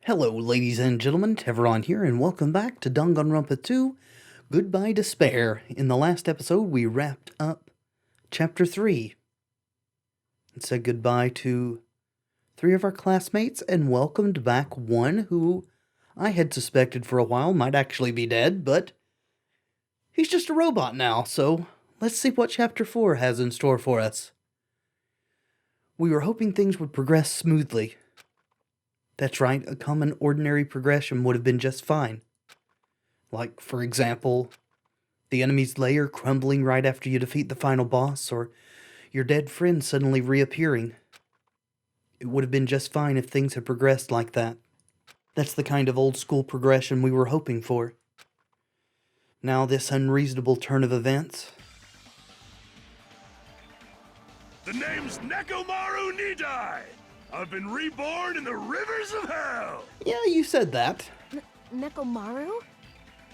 Hello, ladies and gentlemen, Tevaron here, and welcome back to Danganronpa 2, Goodbye Despair. In the last episode, we wrapped up Chapter 3 and said goodbye to 3 of our classmates and welcomed back one who I had suspected for a while might actually be dead, but he's just a robot now, so let's see what Chapter 4 has in store for us. We were hoping things would progress smoothly. That's right, a common ordinary progression would have been just fine. Like, for example, the enemy's lair crumbling right after you defeat the final boss, or your dead friend suddenly reappearing. It would have been just fine if things had progressed like that. That's the kind of old-school progression we were hoping for. Now this unreasonable turn of events. The name's Nekomaru Nidai! I've been reborn in the rivers of hell! Yeah, you said that. Nekomaru?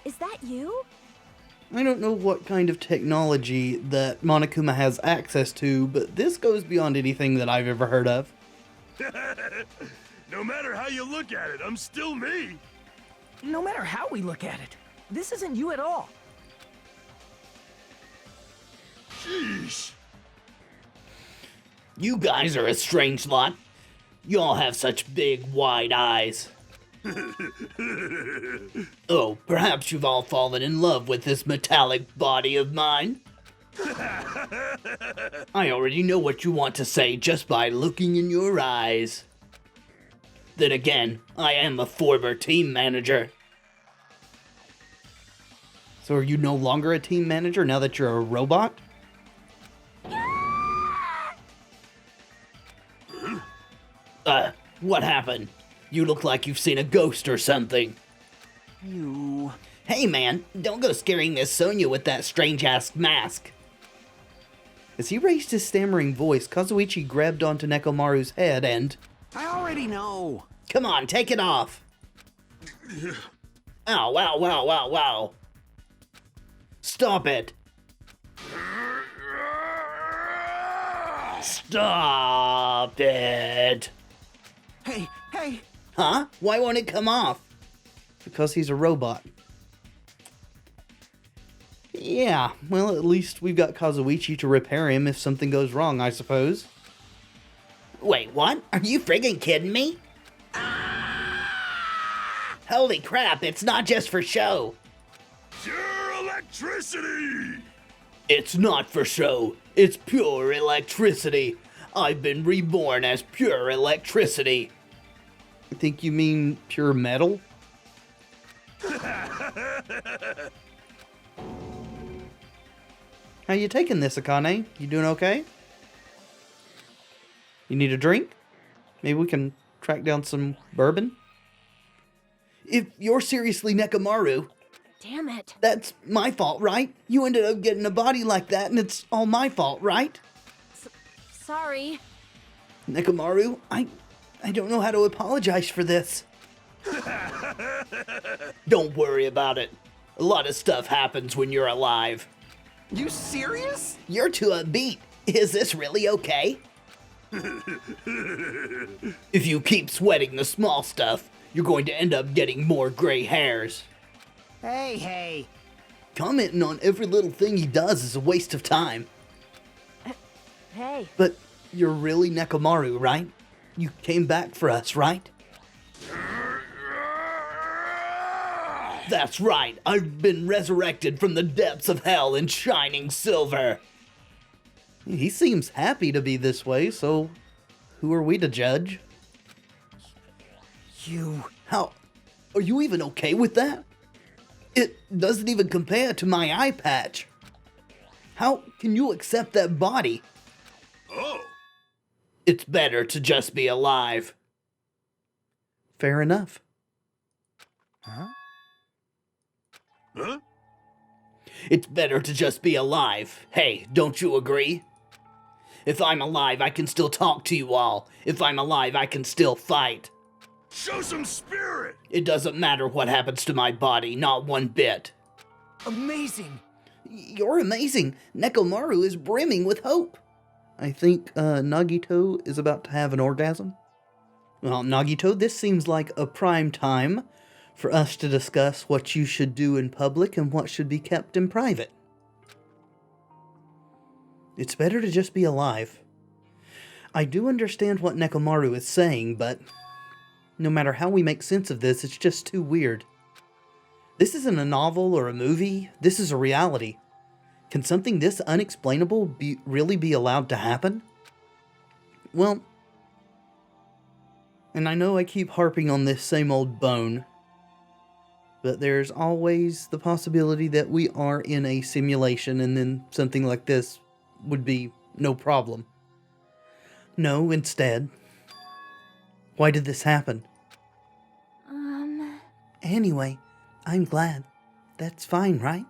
Is that you? I don't know what kind of technology that Monokuma has access to, but this goes beyond anything that I've ever heard of. No matter how you look at it, I'm still me! No matter how we look at it, this isn't you at all. Sheesh! You guys are a strange lot. You all have such big, wide eyes. Oh, perhaps you've all fallen in love with this metallic body of mine? I already know what you want to say just by looking in your eyes. Then again, I am a former team manager. So are you no longer a team manager now that you're a robot? What happened? You look like you've seen a ghost or something. You... Hey man, don't go scaring Miss Sonia with that strange-ass mask. As he raised his stammering voice, Kazuichi grabbed onto Nekomaru's head and... I already know. Come on, take it off. Ow, wow, wow, wow, wow. Stop it. Stop it. Hey, Huh? Why won't it come off? Because he's a robot. Yeah, well, at least we've got Kazuichi to repair him if something goes wrong, I suppose. Wait, what? Are you friggin' kidding me? Holy crap, it's not just for show. Pure electricity! It's not for show. It's pure electricity. I've been reborn as pure electricity. I think you mean pure metal? How you taking this, Akane? You doing okay? You need a drink? Maybe we can track down some bourbon? If you're seriously Nekomaru, Damn it. that's my fault, right? You ended up getting a body like that, and it's all my fault, right? Sorry. Nekomaru, I don't know how to apologize for this. Don't worry about it. A lot of stuff happens when you're alive. you serious? You're too upbeat. Is this really okay? If you keep sweating the small stuff, you're going to end up getting more gray hairs. Hey. Commenting on every little thing he does is a waste of time. Hey. But you're really Nekomaru, right? You came back for us, right? That's right, I've been resurrected from the depths of hell in shining silver. He seems happy to be this way, so who are we to judge? How? Are you even okay with that? It doesn't even compare to my eye patch. How can you accept that body? Oh! It's better to just be alive. Fair enough. Huh? It's better to just be alive. Hey, don't you agree? If I'm alive, I can still talk to you all. If I'm alive, I can still fight. Show some spirit! It doesn't matter what happens to my body, not one bit. Amazing. You're amazing. Nekomaru is brimming with hope. I think Nagito is about to have an orgasm. Well, Nagito, this seems like a prime time for us to discuss what you should do in public and what should be kept in private. It's better to just be alive. I do understand what Nekomaru is saying, but no matter how we make sense of this, it's just too weird. This isn't a novel or a movie. This is a reality. Can something this unexplainable really be allowed to happen? Well, and I know I keep harping on this same old bone, but there's always the possibility that we are in a simulation and then something like this would be no problem. No, instead. Why did this happen? Anyway, I'm glad. That's fine, right?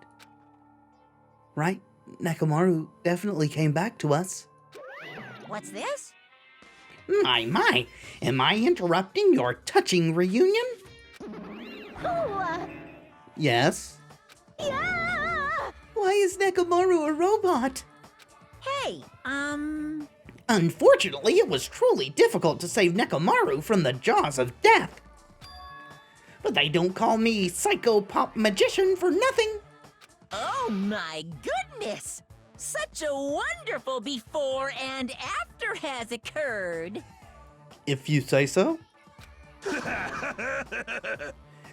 Right? Nekomaru definitely came back to us. What's this? My, am I interrupting your touching reunion? Oh, Yes? yeah! Why is Nekomaru a robot? Hey, Unfortunately, it was truly difficult to save Nekomaru from the jaws of death. But they don't call me Psycho Pop Magician for nothing. oh my goodness! Such a wonderful before and after has occurred. If you say so.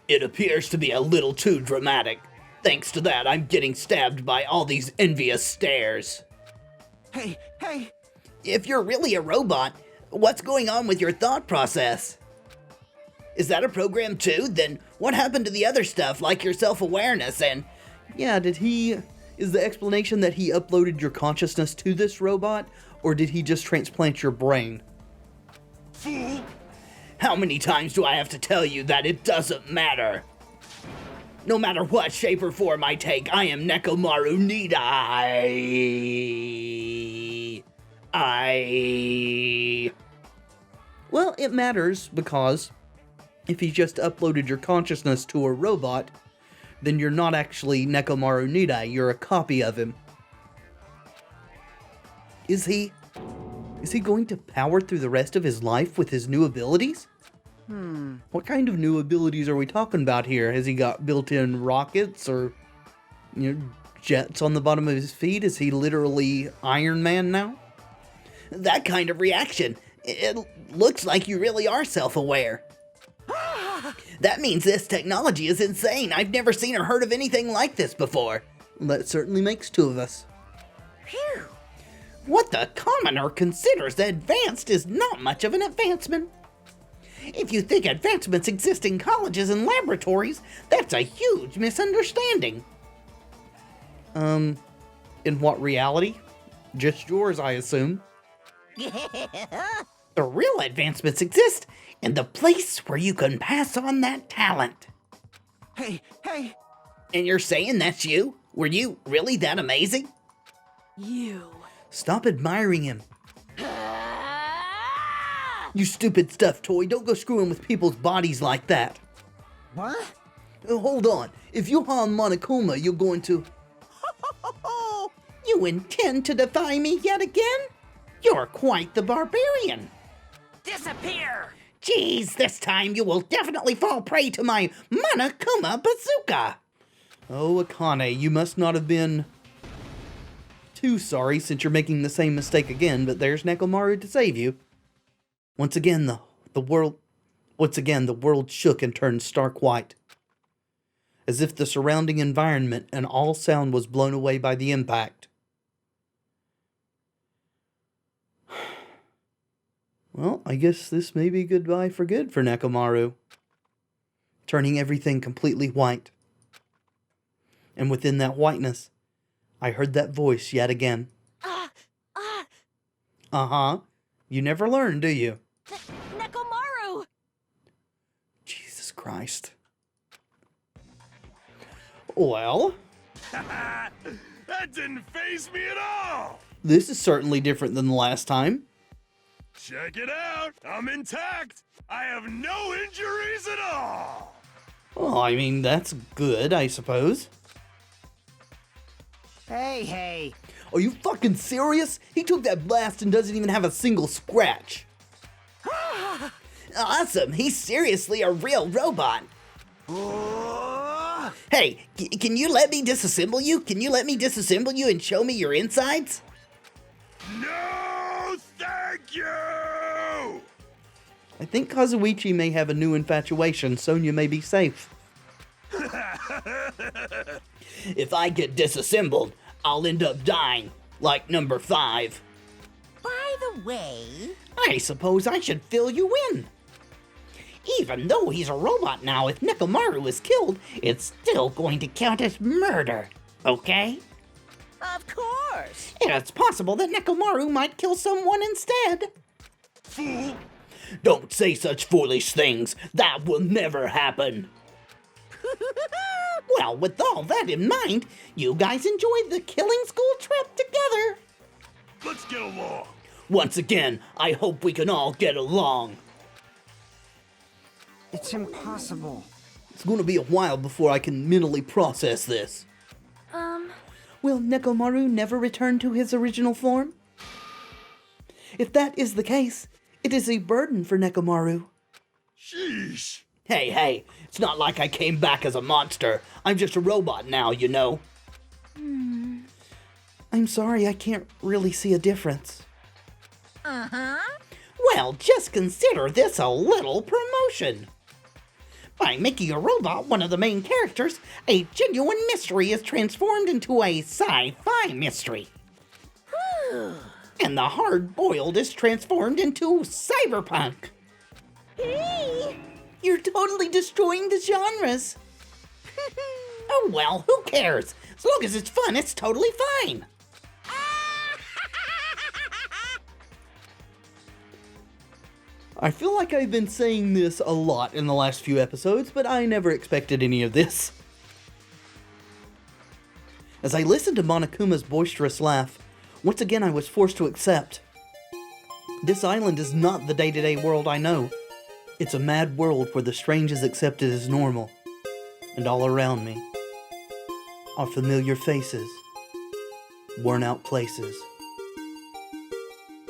It appears to be a little too dramatic. Thanks to that, I'm getting stabbed by all these envious stares. Hey, If you're really a robot, what's going on with your thought process? Is that a program too? Then what happened to the other stuff, like your self-awareness and... Yeah, is the explanation that he uploaded your consciousness to this robot, or did he just transplant your brain? Fool! How many times do I have to tell you that it doesn't matter? No matter what shape or form I take, I am Nekomaru Nidai. Well, it matters because if he just uploaded your consciousness to a robot, then you're not actually Nekomaru Nidai, you're a copy of him. Is he going to power through the rest of his life with his new abilities? What kind of new abilities are we talking about here? Has he got built-in rockets or, jets on the bottom of his feet? Is he literally Iron Man now? That kind of reaction. It looks like you really are self-aware. That means this technology is insane. I've never seen or heard of anything like this before. That certainly makes two of us. Phew! What the commoner considers advanced is not much of an advancement. If you think advancements exist in colleges and laboratories, that's a huge misunderstanding. In what reality? Just yours, I assume. The real advancements exist in the place where you can pass on that talent. hey, And you're saying that's you? Were you really that amazing? You. Stop admiring him. You stupid stuffed toy, don't go screwing with people's bodies like that. what? Hold on, if you harm Monokuma, you're going to... You intend to defy me yet again? You're quite the barbarian. Disappear! Geez, this time you will definitely fall prey to my Monokuma bazooka. Oh, Akane, you must not have been too sorry since you're making the same mistake again, but there's Nekomaru to save you. Once again, the world shook and turned stark white, as if the surrounding environment and all sound was blown away by the impact. Well, I guess this may be goodbye for good for Nekomaru, turning everything completely white. And within that whiteness, I heard that voice yet again. Uh-huh. You never learn, do you? Nekomaru! Jesus Christ. Well, That didn't faze me at all! this is certainly different than the last time. Check it out! I'm intact! I have no injuries at all! Well, I mean, that's good, I suppose. Hey. Are you fucking serious? He took that blast and doesn't even have a single scratch. Awesome, he's seriously a real robot. Hey, can you let me disassemble you? Can you let me disassemble you and show me your insides? No, thank you! I think Kazuichi may have a new infatuation. Sonya may be safe. If I get disassembled, I'll end up dying, like number 5. By the way, I suppose I should fill you in. Even though he's a robot now, if Nekomaru is killed, it's still going to count as murder, okay? of course. And it's possible that Nekomaru might kill someone instead. Fool! Don't say such foolish things. That will never happen. Well, with all that in mind, you guys enjoyed the killing school trip together. Let's get along. Once again, I hope we can all get along. It's impossible. It's going to be a while before I can mentally process this. Will Nekomaru never return to his original form? If that is the case, it is a burden for Nekomaru. Sheesh. Hey, it's not like I came back as a monster. I'm just a robot now, you know. I'm sorry, I can't really see a difference. Well, just consider this a little promotion. By making a robot one of the main characters, a genuine mystery is transformed into a sci-fi mystery. And the hard-boiled is transformed into cyberpunk. Hey! You're totally destroying the genres. Oh well, who cares? As long as it's fun, it's totally fine. I feel like I've been saying this a lot in the last few episodes, but I never expected any of this. As I listened to Monokuma's boisterous laugh, once again I was forced to accept. This island is not the day-to-day world I know. It's a mad world where the strange is accepted as normal. And all around me are familiar faces, worn out places,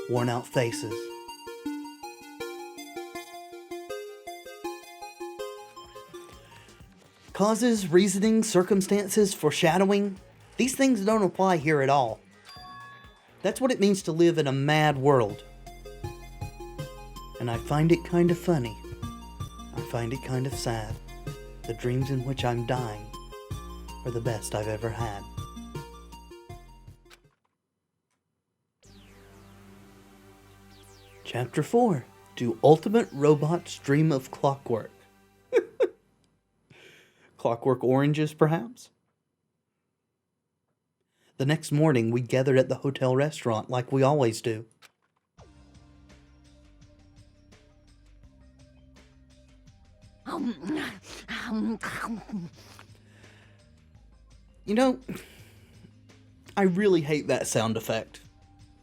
worn out faces. Causes, reasoning, circumstances, foreshadowing, these things don't apply here at all. That's what it means to live in a mad world. And I find it kind of funny. I find it kind of sad. The dreams in which I'm dying are the best I've ever had. Chapter 4. Do Ultimate Robots Dream of Clockwork? Clockwork oranges, perhaps? The next morning, we gathered at the hotel restaurant like we always do. You know, I really hate that sound effect.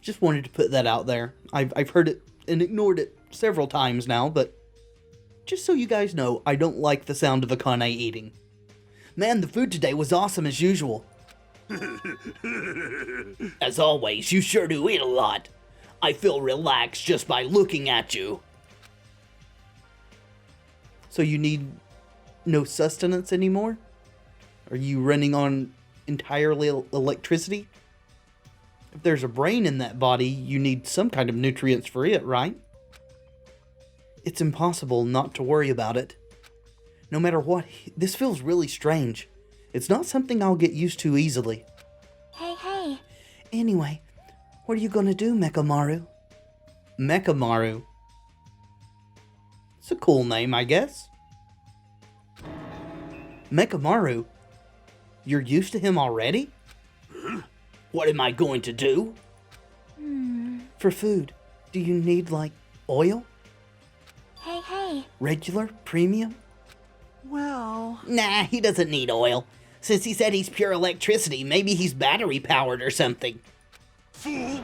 Just wanted to put that out there. I've heard it and ignored it several times now, but just so you guys know, I don't like the sound of Akane eating. Man, the food today was awesome as usual. As always, you sure do eat a lot. I feel relaxed just by looking at you. So you need no sustenance anymore? Are you running on entirely electricity? If there's a brain in that body, you need some kind of nutrients for it, right? It's impossible not to worry about it. No matter what, this feels really strange. It's not something I'll get used to easily. Hey. Anyway, what are you gonna do, Mechamaru? Mechamaru? It's a cool name, I guess. Mechamaru? You're used to him already? What am I going to do? For food, do you need, like, oil? Hey. Regular? Premium? Well, Nah, he doesn't need oil. Since he said he's pure electricity, maybe he's battery powered or something. Fool!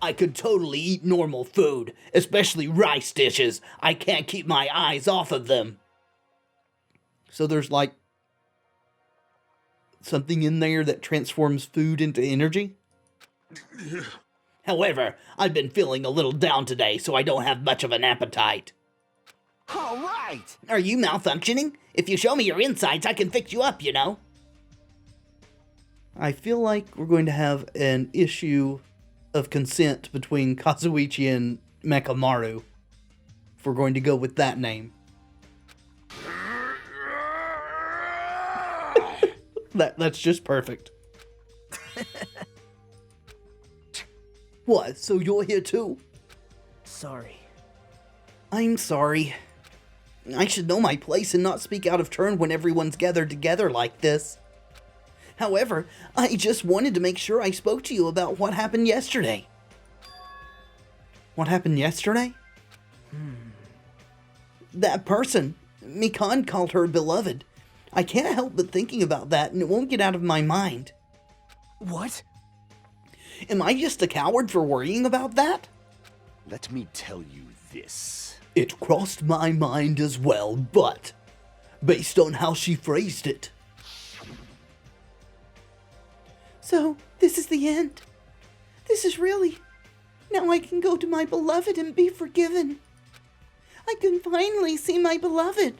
I could totally eat normal food, especially rice dishes. I can't keep my eyes off of them. So there's, like, something in there that transforms food into energy? However, I've been feeling a little down today, so I don't have much of an appetite. All right. Are you malfunctioning? If you show me your insides, I can fix you up, you know. I feel like we're going to have an issue of consent between Kazuichi and Mekamaru, if we're going to go with that name. That's just perfect. What, so you're here too? Sorry. I'm sorry. I should know my place and not speak out of turn when everyone's gathered together like this. However, I just wanted to make sure I spoke to you about what happened yesterday. What happened yesterday? That person, Mikan called her beloved. I can't help but thinking about that, and it won't get out of my mind. What? Am I just a coward for worrying about that? Let me tell you this. It crossed my mind as well, but based on how she phrased it. So, this is the end. This is really... Now I can go to my beloved and be forgiven. I can finally see my beloved.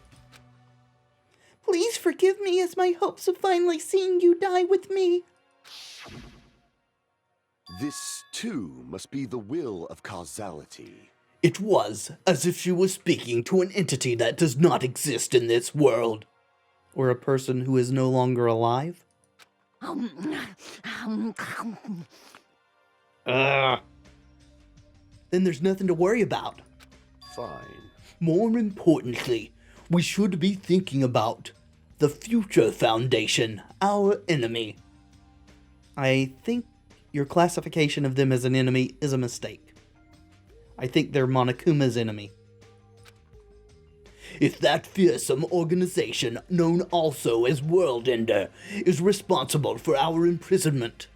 Please forgive me as my hopes of finally seeing you die with me. This, too, must be the will of causality. It was as if she was speaking to an entity that does not exist in this world. Or a person who is no longer alive. Then there's nothing to worry about. Fine. More importantly, we should be thinking about the Future Foundation, our enemy. I think your classification of them as an enemy is a mistake. I think they're Monokuma's enemy. If that fearsome organization, known also as World Ender, is responsible for our imprisonment,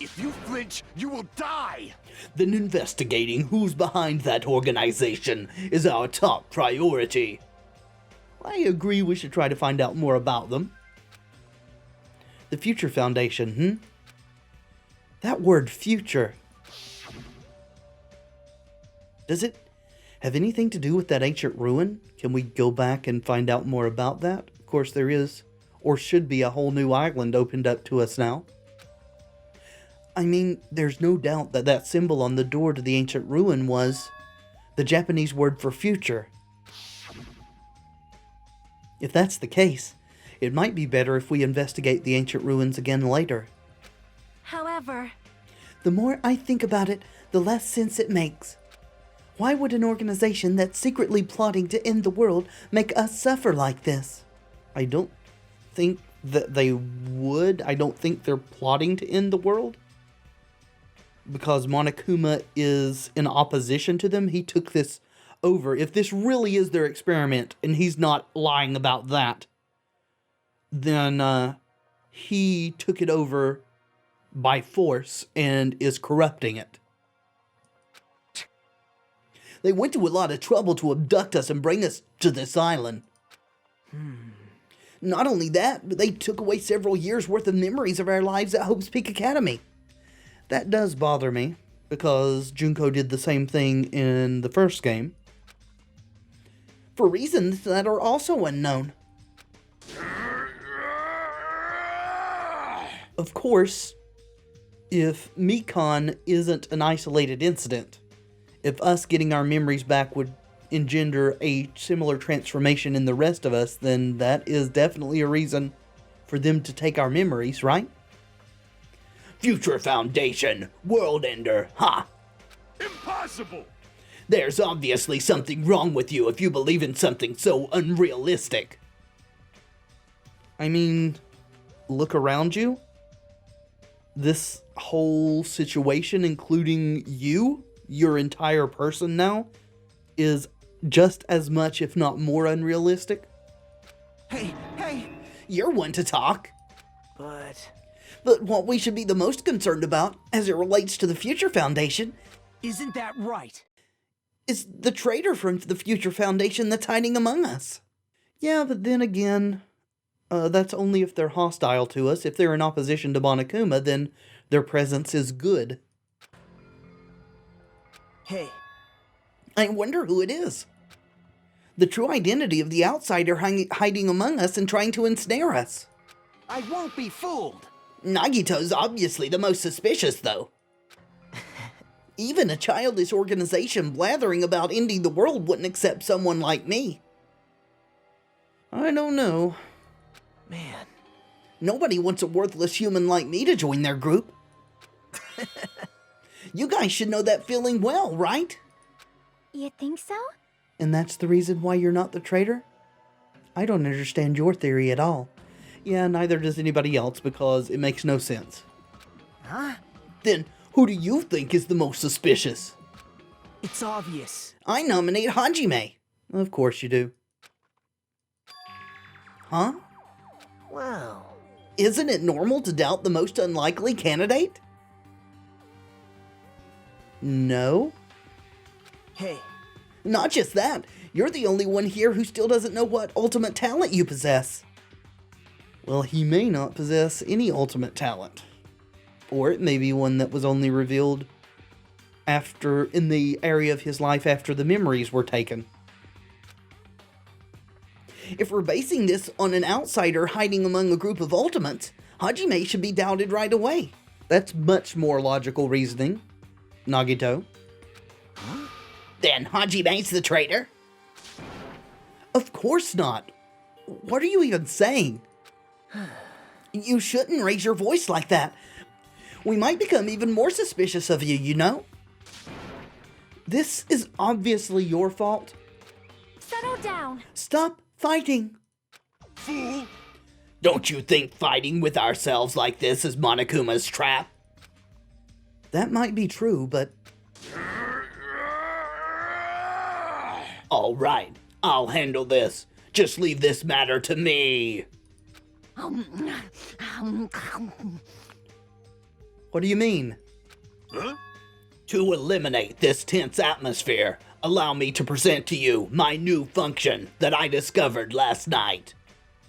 If you flinch, you will die! then investigating who's behind that organization is our top priority. I agree we should try to find out more about them. The Future Foundation, That word future. Does it have anything to do with that ancient ruin? Can we go back and find out more about that? Of course there is, or should be, a whole new island opened up to us now. I mean, there's no doubt that that symbol on the door to the ancient ruin was the Japanese word for future. If that's the case, it might be better if we investigate the ancient ruins again later. However, The more I think about it, the less sense it makes. Why would an organization that's secretly plotting to end the world make us suffer like this? I don't think that they would. I don't think they're plotting to end the world. Because Monokuma is in opposition to them, he took this over. If this really is their experiment, and he's not lying about that, then he took it over by force and is corrupting it. They went to a lot of trouble to abduct us and bring us to this island. Not only that, but they took away several years' worth of memories of our lives at Hope's Peak Academy. That does bother me, because Junko did the same thing in the first game, for reasons that are also unknown. Of course, if Mikan isn't an isolated incident, if us getting our memories back would engender a similar transformation in the rest of us, then that is definitely a reason for them to take our memories, right? Future Foundation, World Ender, ha! Impossible! There's obviously something wrong with you if you believe in something so unrealistic. I mean, look around you. This whole situation, including you, your entire person now, is just as much, if not more, unrealistic. Hey, You're one to talk. But what we should be the most concerned about, as it relates to the Future Foundation, isn't that right? is the traitor from the Future Foundation that's hiding among us. Yeah, but then again, that's only if they're hostile to us. If they're in opposition to Monokuma, then their presence is good. Hey, I wonder who it is. The true identity of the outsider hiding among us and trying to ensnare us. I won't be fooled. Nagito's obviously the most suspicious, though. Even a childish organization blathering about ending the world wouldn't accept someone like me. I don't know. Man. Nobody wants a worthless human like me to join their group. You guys should know that feeling well, right? You think so? And that's the reason why you're not the traitor? I don't understand your theory at all. Yeah, neither does anybody else because it makes no sense. Huh? Then who do you think is the most suspicious? It's obvious. I nominate Hajime. Of course you do. Huh? Well... Isn't it normal to doubt the most unlikely candidate? No? Hey, Not just that, you're the only one here who still doesn't know what ultimate talent you possess. Well, he may not possess any ultimate talent. Or it may be one that was only revealed in the area of his life after the memories were taken. If we're basing this on an outsider hiding among a group of ultimates, Hajime should be doubted right away. That's much more logical reasoning, Nagito. Then Hajime's the traitor? Of course not. What are you even saying? You shouldn't raise your voice like that. We might become even more suspicious of you, you know? This is obviously your fault. Settle down. Stop fighting. Fool! Don't you think fighting with ourselves like this is Monokuma's trap? That might be true, but All right, I'll handle this. Just leave this matter to me. what do you mean? Huh? To eliminate this tense atmosphere, allow me to present to you my new function that I discovered last night.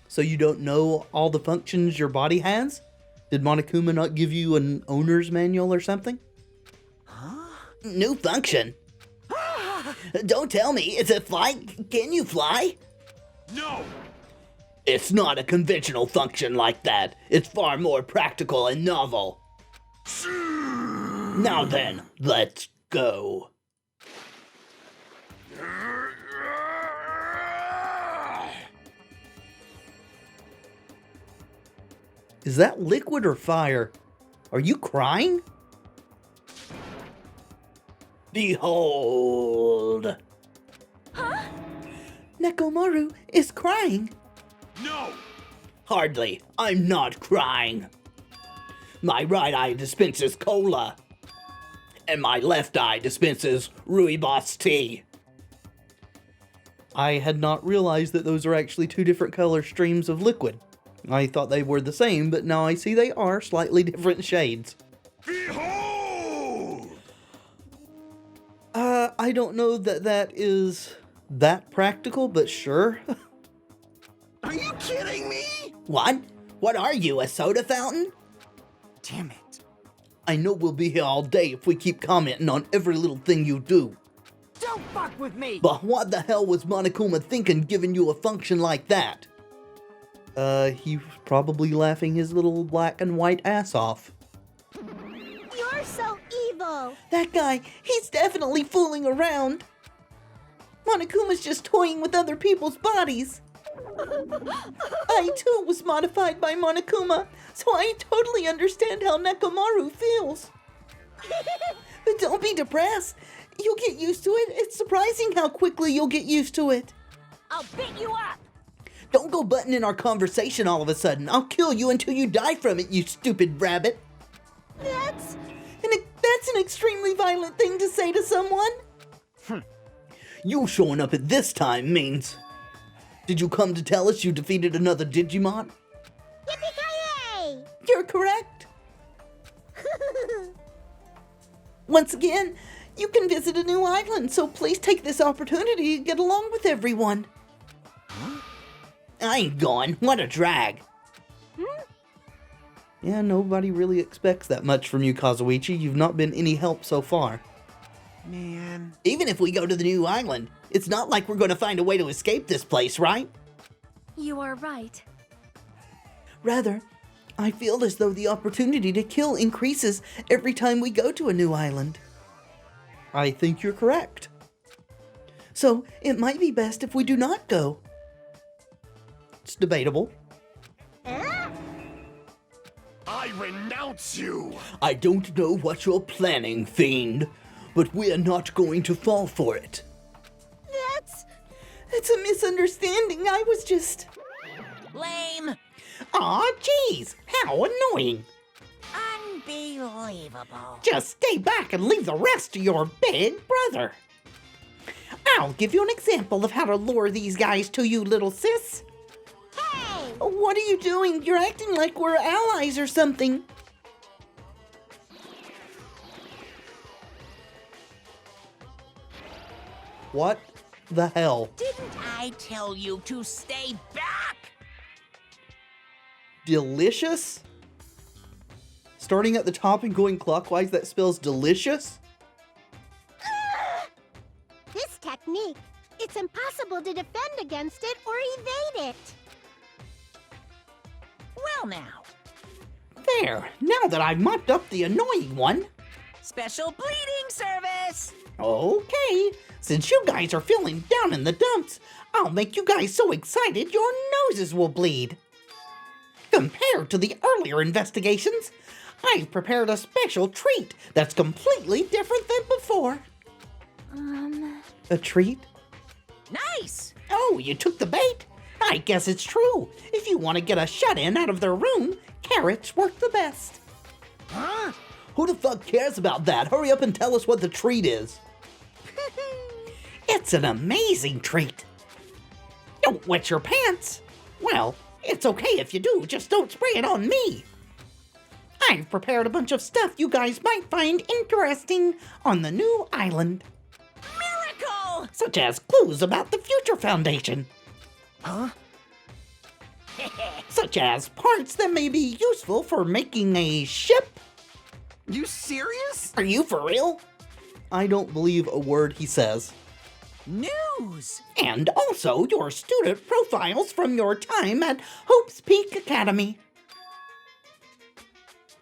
So you don't know all the functions your body has? Did Monokuma not give you an owner's manual or something? New function? Don't tell me, is it fly? Can you fly? No! It's not a conventional function like that. It's far more practical and novel. Now then, let's go. Is that liquid or fire? Are you crying? Behold! Nekomaru is crying. No! Hardly. I'm not crying. My right eye dispenses cola, and my left eye dispenses rooibos tea. I had not realized that those are actually two different color streams of liquid. I thought they were the same, but now I see they are slightly different shades. Behold! I don't know that that is that practical, but sure. Are you kidding me? What? What are you, a soda fountain? Damn it. I know we'll be here all day if we keep commenting on every little thing you do. don't fuck with me! But what the hell was Monokuma thinking giving you a function like that? He was probably laughing his little black and white ass off. You're so evil. That guy, he's definitely fooling around. Monokuma's just toying with other people's bodies. I too was modified by Monokuma, so I totally understand how Nekomaru feels. But don't be depressed. You'll get used to it. It's surprising how quickly you'll get used to it. I'll beat you up. Don't go butting in our conversation all of a sudden. I'll kill you until you die from it, you stupid rabbit. That's That's an extremely violent thing to say to someone. You showing up at this time means... Did you come to tell us you defeated another Digimon? yippee-ki-yay! You're correct. Once again, you can visit a new island, so please take this opportunity to get along with everyone. I ain't going. What a drag. Yeah, nobody really expects that much from you, Kazuichi. You've not been any help so far. Man. Even if we go to the new island, it's not like we're going to find a way to escape this place, right? You are right. Rather, I feel as though the opportunity to kill increases every time we go to a new island. I think you're correct. So, it might be best if we do not go. It's debatable. I renounce you! I don't know what you're planning, Fiend, but we're not going to fall for it. It's a misunderstanding. I was just... Lame. Aw, jeez, how annoying. Unbelievable. Just stay back and leave the rest to your big brother. I'll give you an example of how to lure these guys to you, little sis. Hey! What are you doing? You're acting like we're allies or something. What the hell? Didn't I tell you to stay back? Delicious? Starting at the top and going clockwise, that spells delicious? This technique, it's impossible to defend against it or evade it. Well now, There, now that I've mopped up the annoying one. special bleeding service. Okay, since you guys are feeling down in the dumps, I'll make you guys so excited your noses will bleed. Compared to the earlier investigations, I've prepared a special treat that's completely different than before. A treat? Nice. Oh, you took the bait? I guess it's true. If you want to get a shut-in out of their room, carrots work the best. Huh? Who the fuck cares about that? Hurry up and tell us what the treat is. It's an amazing treat. Don't wet your pants. Well, it's okay if you do, just don't spray it on me. I've prepared a bunch of stuff you guys might find interesting on the new island, Miracle. such as clues about the Future Foundation, Huh? such as parts that may be useful for making a ship. You serious? Are you for real? I don't believe a word he says. News. And also your student profiles from your time at Hope's Peak Academy.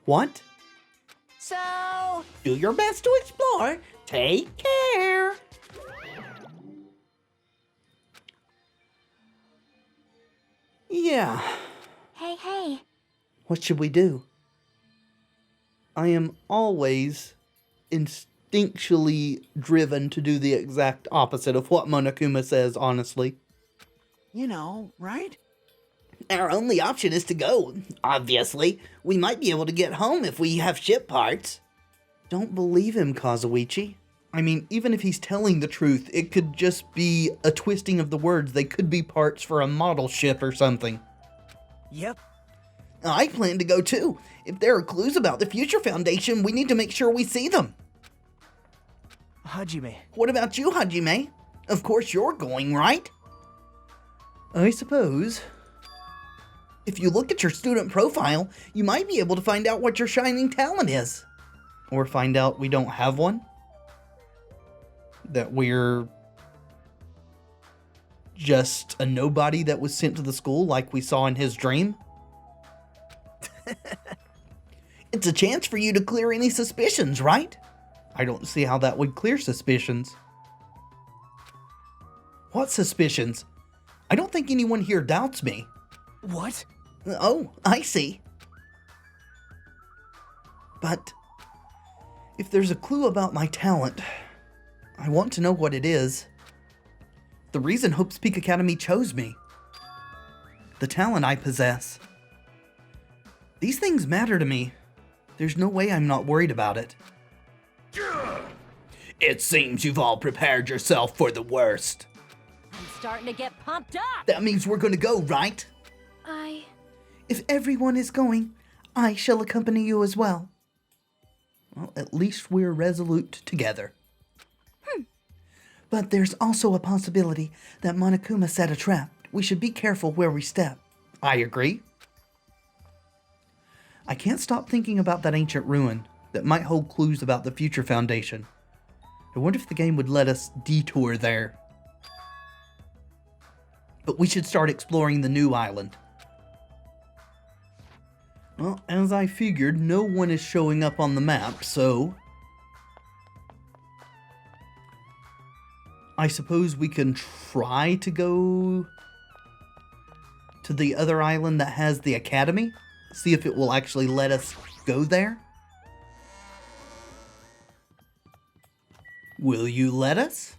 What? So, Do your best to explore. Take care. Yeah. Hey. What should we do? I am always instinctually driven to do the exact opposite of what Monokuma says, honestly. You know, right? Our only option is to go, obviously. We might be able to get home if we have ship parts. Don't believe him, Kazuichi. I mean, even if he's telling the truth, it could just be a twisting of the words. They could be parts for a model ship or something. Yep. I plan to go too. If there are clues about the Future Foundation, we need to make sure we see them. Hajime. What about you, Hajime? Of course you're going, right? I suppose. If you look at your student profile, you might be able to find out what your shining talent is. Or find out we don't have one. That we're just a nobody that was sent to the school like we saw in his dream. It's a chance for you to clear any suspicions, right? I don't see how that would clear suspicions. What suspicions? I don't think anyone here doubts me. What? Oh, I see. But if there's a clue about my talent, I want to know what it is. The reason Hope's Peak Academy chose me. The talent I possess. These things matter to me. There's no way I'm not worried about it. It seems you've all prepared yourself for the worst. I'm starting to get pumped up. That means we're gonna go, right? If everyone is going, I shall accompany you as well. Well, at least we're resolute together. But there's also a possibility that Monokuma set a trap. We should be careful where we step. I agree. I can't stop thinking about that ancient ruin that might hold clues about the Future Foundation. I wonder if the game would let us detour there. But we should start exploring the new island. Well, as I figured, no one is showing up on the map, so I suppose we can try to go to the other island that has the academy. See if it will actually let us go there. Will you let us?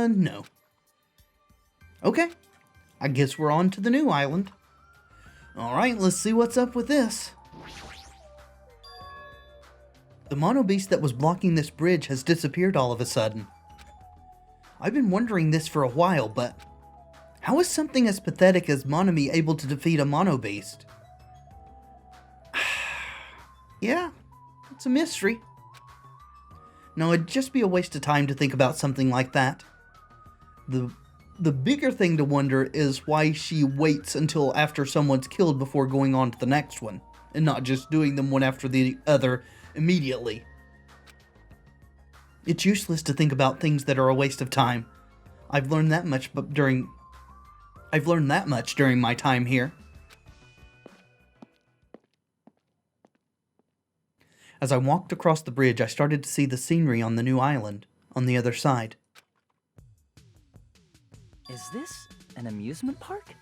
No. Okay. I guess we're on to the new island. Alright, let's see what's up with this. The mono beast that was blocking this bridge has disappeared all of a sudden. I've been wondering this for a while, but how is something as pathetic as Monami able to defeat a mono beast? Yeah, it's a mystery. No, it'd just be a waste of time to think about something like that. The bigger thing to wonder is why she waits until after someone's killed before going on to the next one, and not just doing them one after the other immediately. It's useless to think about things that are a waste of time. I've learned that much during my time here. As I walked across the bridge, I started to see the scenery on the new island on the other side. Is this an amusement park?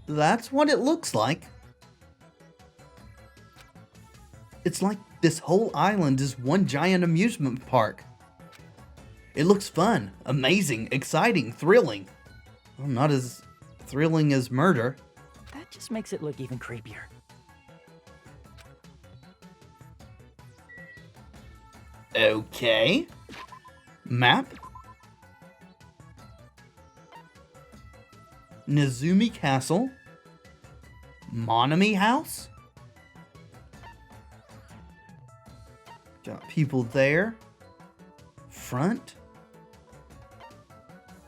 That's what it looks like. It's like this whole island is one giant amusement park. It looks fun, amazing, exciting, thrilling. Well, not as thrilling as murder. That just makes it look even creepier. Okay. Map. Nezumi Castle. Monami House. Got people there. Front.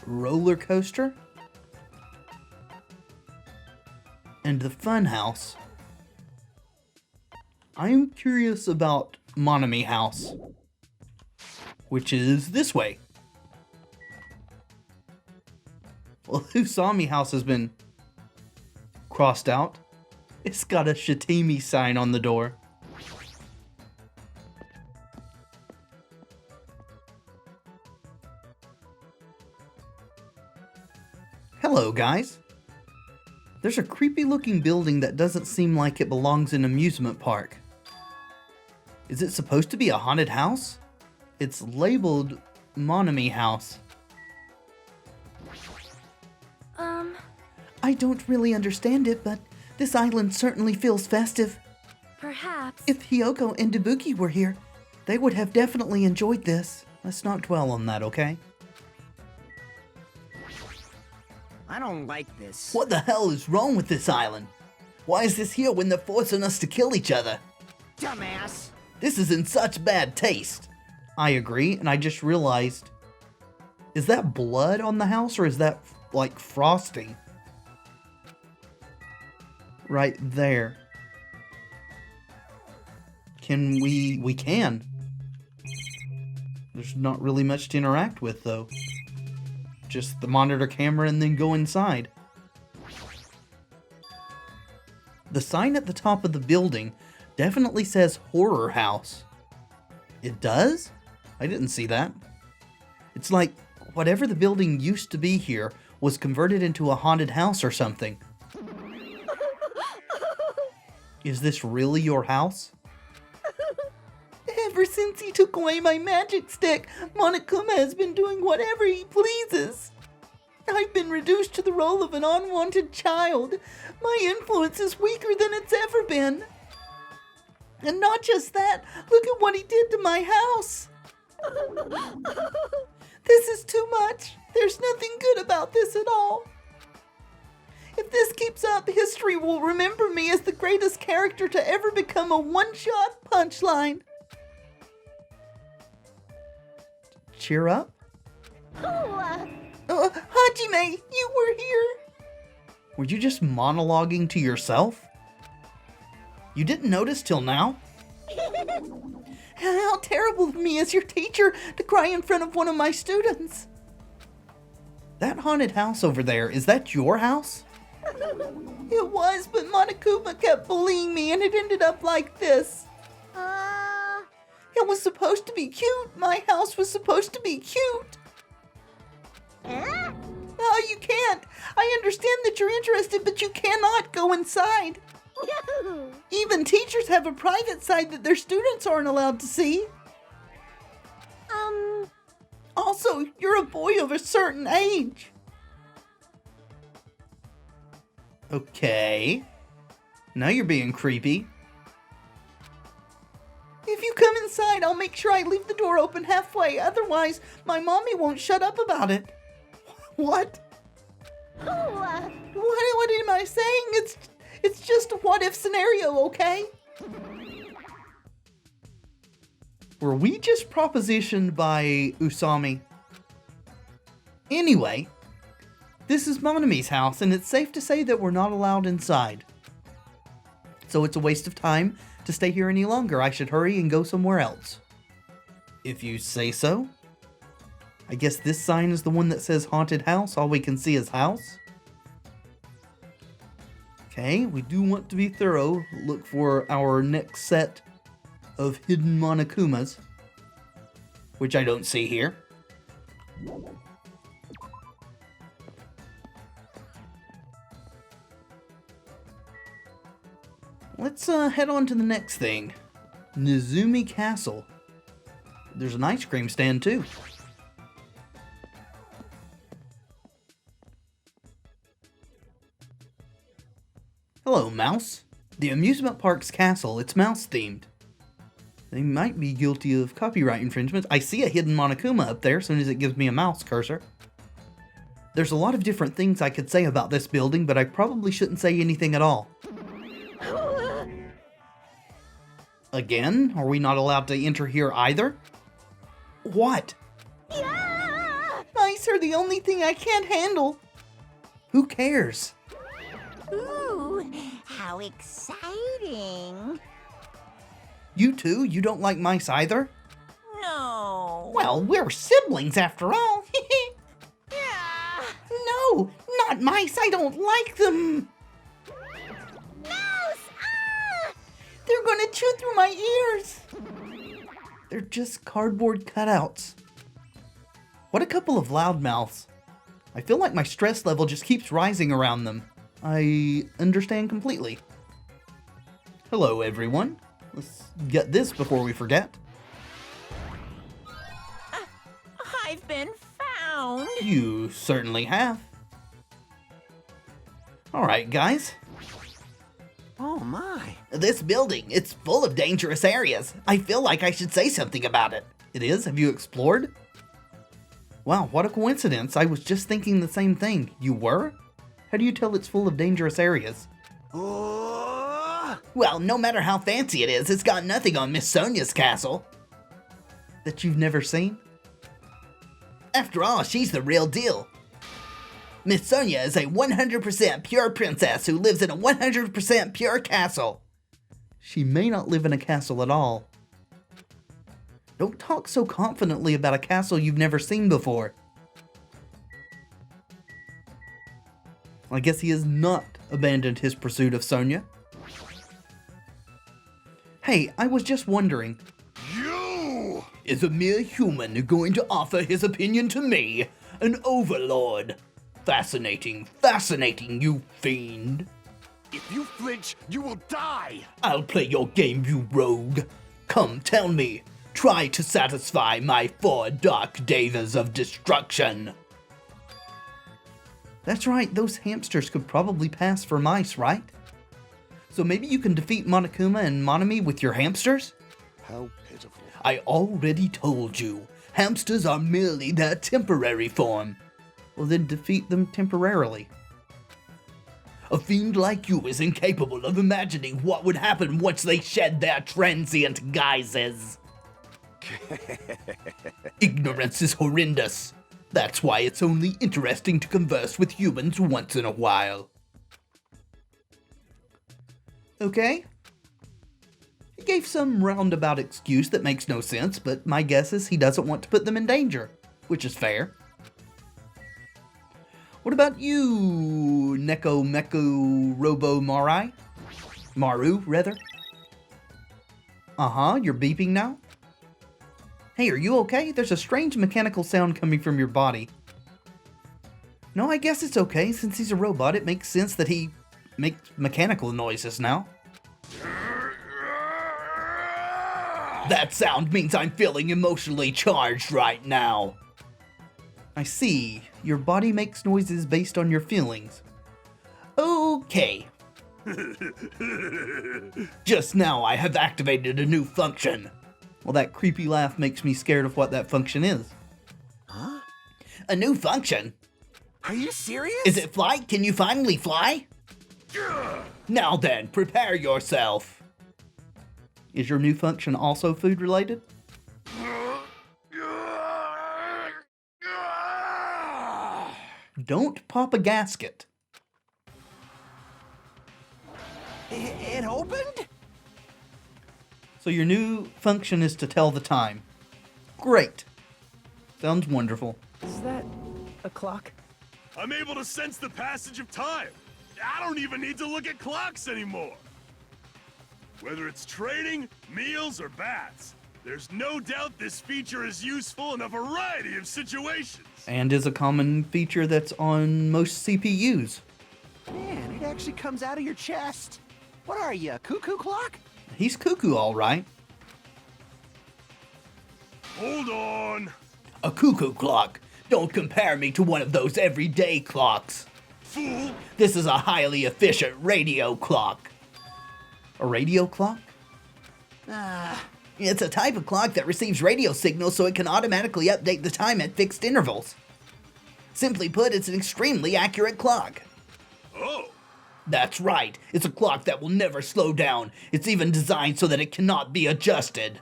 Roller coaster. And the fun house. I'm curious about Monami House, which is this way. Well, Usami House has been crossed out. It's got a Shatimi sign on the door. Hello, guys. There's a creepy looking building that doesn't seem like it belongs in an amusement park. Is it supposed to be a haunted house? It's labeled Monami House. I don't really understand it, but this island certainly feels festive. Perhaps. If Hyoko and Ibuki were here, they would have definitely enjoyed this. Let's not dwell on that, okay? I don't like this. What the hell is wrong with this island? Why is this here when they're forcing us to kill each other? Dumbass. This is in such bad taste. I agree, and I just realized, is that blood on the house, or is that, like, frosting? Right there. Can we can. There's not really much to interact with, though. Just the monitor camera and then go inside. The sign at the top of the building definitely says Horror House. It does? I didn't see that. It's like whatever the building used to be here was converted into a haunted house or something. Is this really your house? Ever since he took away my magic stick, Monokuma has been doing whatever he pleases. I've been reduced to the role of an unwanted child. My influence is weaker than it's ever been. And not just that, look at what he did to my house. This is too much. There's nothing good about this at all. If this keeps up, history will remember me as the greatest character to ever become a one-shot punchline. Cheer up. Hajime, you were here. Were you just monologuing to yourself? You didn't notice till now? How terrible of me as your teacher to cry in front of one of my students. That haunted house over there, is that your house? It was, but Monokuma kept bullying me and it ended up like this. It was supposed to be cute. My house was supposed to be cute. Oh, you can't. I understand that you're interested, but you cannot go inside. Even teachers have a private side that their students aren't allowed to see. Also, you're a boy of a certain age. Okay. Now you're being creepy. If you come inside, I'll make sure I leave the door open halfway. Otherwise, my mommy won't shut up about it. What? What am I saying? It's just a what-if scenario, okay? Were we just propositioned by Usami? Anyway, this is Monami's house, and it's safe to say that we're not allowed inside. So it's a waste of time to stay here any longer. I should hurry and go somewhere else. If you say so. I guess this sign is the one that says haunted house. All we can see is house. Okay, we do want to be thorough. Look for our next set of hidden Monokumas, which I don't see here. Let's head on to the next thing. Nizumi Castle. There's an ice cream stand too. Hello, Mouse. The amusement park's castle, it's mouse themed. They might be guilty of copyright infringement. I see a hidden Monokuma up there as soon as it gives me a mouse cursor. There's a lot of different things I could say about this building, but I probably shouldn't say anything at all. Again? Are we not allowed to enter here either? What? Mice are the only thing I can't handle. Who cares? Ooh, how exciting. You two? You don't like mice either? No. Well, we're siblings after all. Yeah. No, not mice. I don't like them. Mouse! Ah! They're gonna chew through my ears. They're just cardboard cutouts. What a couple of loudmouths. I feel like my stress level just keeps rising around them. I understand completely. Hello, everyone. Let's get this before we forget. I've been found. You certainly have. Alright, guys. Oh my. This building, it's full of dangerous areas. I feel like I should say something about it. It is? Have you explored? Wow, what a coincidence. I was just thinking the same thing. You were? How do you tell it's full of dangerous areas? Well, no matter how fancy it is, it's got nothing on Miss Sonia's castle. That you've never seen? After all, she's the real deal. Miss Sonia is a 100% pure princess who lives in a 100% pure castle. She may not live in a castle at all. Don't talk so confidently about a castle you've never seen before. I guess he has not abandoned his pursuit of Sonia. Hey, I was just wondering. You! Is a mere human going to offer his opinion to me, an overlord? Fascinating, fascinating, you fiend. If you flinch, you will die! I'll play your game, you rogue. Come, tell me. Try to satisfy my 4 dark devas of destruction. That's right, those hamsters could probably pass for mice, right? So maybe you can defeat Monokuma and Monami with your hamsters? How pitiful. I already told you. Hamsters are merely their temporary form. Well, then defeat them temporarily. A fiend like you is incapable of imagining what would happen once they shed their transient guises. Ignorance is horrendous. That's why it's only interesting to converse with humans once in a while. Okay. He gave some roundabout excuse that makes no sense, but my guess is he doesn't want to put them in danger, which is fair. What about you, Neko Meku Robo Marai? Maru, rather? Uh-huh, you're beeping now? Hey, are you okay? There's a strange mechanical sound coming from your body. No, I guess it's okay. Since he's a robot, it makes sense that he makes mechanical noises now. That sound means I'm feeling emotionally charged right now. I see. Your body makes noises based on your feelings. Okay. Just now I have activated a new function. Well, that creepy laugh makes me scared of what that function is. Huh? A new function? Are you serious? Is it flight? Can you finally fly? Now then, prepare yourself. Is your new function also food related? Don't pop a gasket. It opened? So your new function is to tell the time. Great. Sounds wonderful. Is that a clock? I'm able to sense the passage of time. I don't even need to look at clocks anymore. Whether it's training, meals, or baths, there's no doubt this feature is useful in a variety of situations. And is a common feature that's on most CPUs. Man, it actually comes out of your chest. What are you, a cuckoo clock? He's cuckoo, all right. Hold on. A cuckoo clock. Don't compare me to one of those everyday clocks. Fool. This is a highly efficient radio clock. A radio clock? It's a type of clock that receives radio signals so it can automatically update the time at fixed intervals. Simply put, it's an extremely accurate clock. Oh. That's right. It's a clock that will never slow down. It's even designed so that it cannot be adjusted.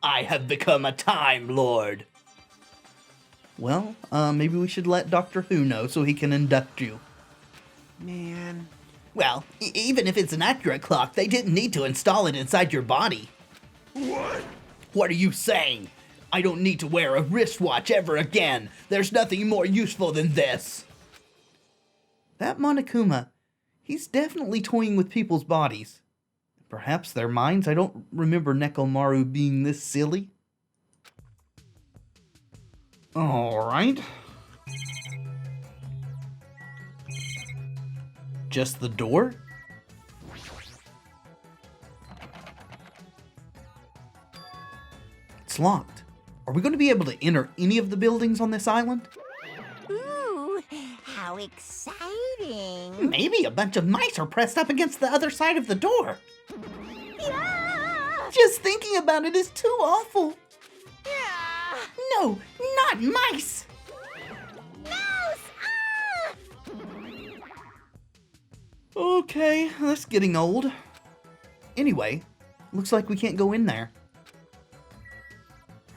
I have become a Time Lord. Well, maybe we should let Doctor Who know so he can induct you. Man. Well, even if it's an accurate clock, they didn't need to install it inside your body. What? What are you saying? I don't need to wear a wristwatch ever again. There's nothing more useful than this. That Monokuma, he's definitely toying with people's bodies. Perhaps their minds. I don't remember Nekomaru being this silly. Alright. Just the door? It's locked. Are we going to be able to enter any of the buildings on this island? Ooh, how exciting. Maybe a bunch of mice are pressed up against the other side of the door. Yeah! Just thinking about it is too awful. Yeah! No, not mice. Mouse! Ah! Okay, that's getting old. Anyway, looks like we can't go in there.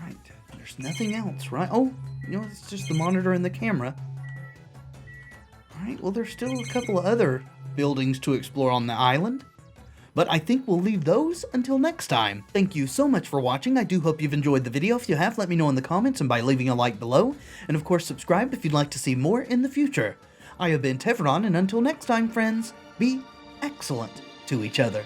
Right, there's nothing else, right? Oh, it's just the monitor and the camera. Alright, well, there's still a couple of other buildings to explore on the island. But I think we'll leave those until next time. Thank you so much for watching. I do hope you've enjoyed the video. If you have, let me know in the comments and by leaving a like below. And of course, subscribe if you'd like to see more in the future. I have been Tevaron, and until next time, friends, be excellent to each other.